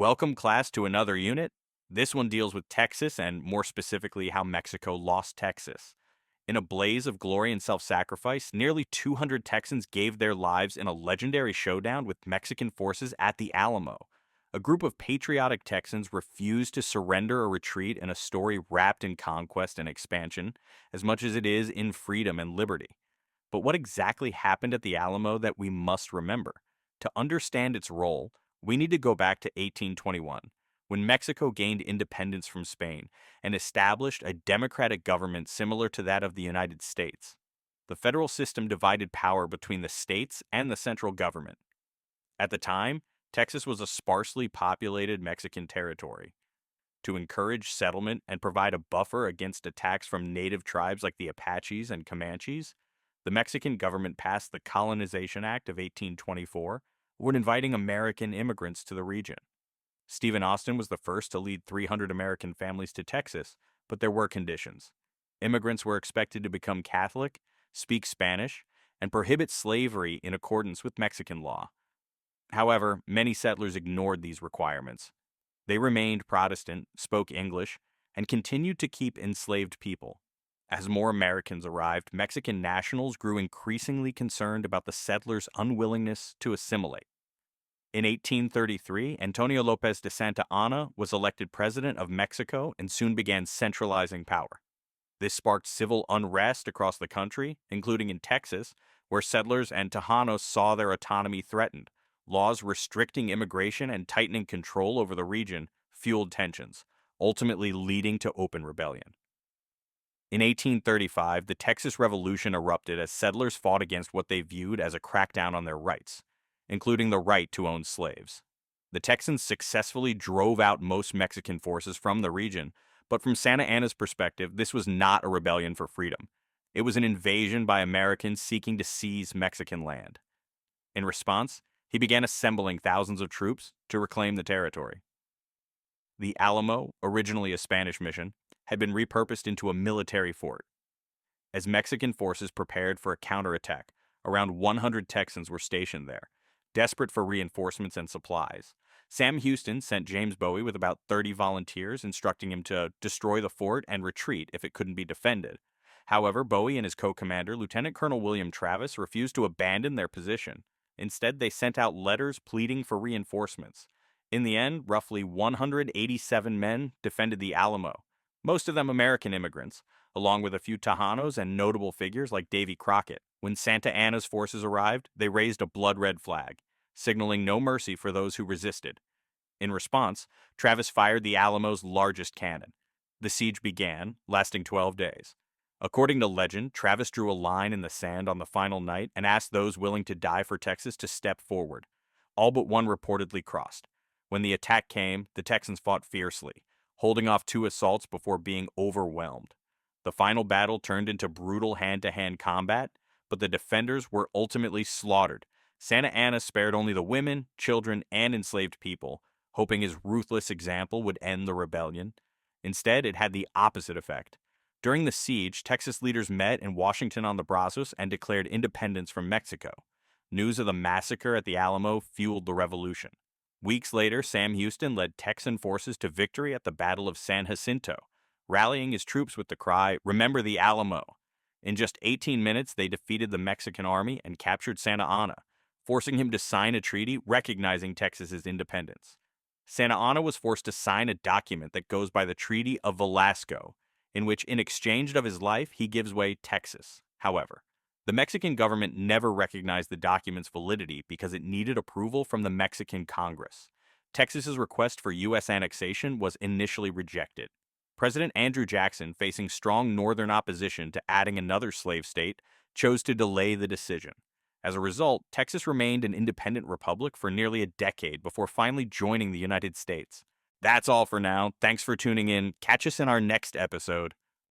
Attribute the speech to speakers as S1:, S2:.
S1: Welcome, class, to another unit. This one deals with Texas and, more specifically, how Mexico lost Texas. In a blaze of glory and self sacrifice, nearly 200 Texans gave their lives in a legendary showdown with Mexican forces at the Alamo. A group of patriotic Texans refused to surrender or retreat in a story wrapped in conquest and expansion, as much as it is in freedom and liberty. But what exactly happened at the Alamo that we must remember? To understand its role, we need to go back to 1821, when Mexico gained independence from Spain and established a democratic government similar to that of the United States. The federal system divided power between the states and the central government. At the time, Texas was a sparsely populated Mexican territory. To encourage settlement and provide a buffer against attacks from native tribes like the Apaches and Comanches, the Mexican government passed the Colonization Act of 1824, when inviting American immigrants to the region. Stephen Austin was the first to lead 300 American families to Texas, but there were conditions. Immigrants were expected to become Catholic, speak Spanish, and prohibit slavery in accordance with Mexican law. However, many settlers ignored these requirements. They remained Protestant, spoke English, and continued to keep enslaved people. As more Americans arrived, Mexican nationals grew increasingly concerned about the settlers' unwillingness to assimilate. In 1833, Antonio Lopez de Santa Anna was elected president of Mexico and soon began centralizing power. This sparked civil unrest across the country, including in Texas, where settlers and Tejanos saw their autonomy threatened. Laws restricting immigration and tightening control over the region fueled tensions, ultimately leading to open rebellion. In 1835, the Texas Revolution erupted as settlers fought against what they viewed as a crackdown on their rights, including the right to own slaves. The Texans successfully drove out most Mexican forces from the region, but from Santa Anna's perspective, this was not a rebellion for freedom. It was an invasion by Americans seeking to seize Mexican land. In response, he began assembling thousands of troops to reclaim the territory. The Alamo, originally a Spanish mission, had been repurposed into a military fort. As Mexican forces prepared for a counterattack, around 100 Texans were stationed there, desperate for reinforcements and supplies. Sam Houston sent James Bowie with about 30 volunteers, instructing him to destroy the fort and retreat if it couldn't be defended. However, Bowie and his co-commander, Lieutenant Colonel William Travis, refused to abandon their position. Instead, they sent out letters pleading for reinforcements. In the end, roughly 187 men defended the Alamo, most of them American immigrants, along with a few Tejanos and notable figures like Davy Crockett. When Santa Anna's forces arrived, they raised a blood-red flag, signaling no mercy for those who resisted. In response, Travis fired the Alamo's largest cannon. The siege began, lasting 12 days. According to legend, Travis drew a line in the sand on the final night and asked those willing to die for Texas to step forward. All but one reportedly crossed. When the attack came, the Texans fought fiercely, holding off 2 assaults before being overwhelmed. The final battle turned into brutal hand-to-hand combat, but the defenders were ultimately slaughtered. Santa Anna spared only the women, children, and enslaved people, hoping his ruthless example would end the rebellion. Instead, it had the opposite effect. During the siege, Texas leaders met in Washington on the Brazos and declared independence from Mexico. News of the massacre at the Alamo fueled the revolution. Weeks later, Sam Houston led Texan forces to victory at the Battle of San Jacinto, rallying his troops with the cry, "Remember the Alamo." In just 18 minutes, they defeated the Mexican army and captured Santa Anna, forcing him to sign a treaty recognizing Texas's independence. Santa Anna was forced to sign a document that goes by the Treaty of Velasco, in which, in exchange of his life, he gives away Texas. However, the Mexican government never recognized the document's validity because it needed approval from the Mexican Congress. Texas's request for U.S. annexation was initially rejected. President Andrew Jackson, facing strong northern opposition to adding another slave state, chose to delay the decision. As a result, Texas remained an independent republic for nearly a decade before finally joining the United States. That's all for now. Thanks for tuning in. Catch us in our next episode.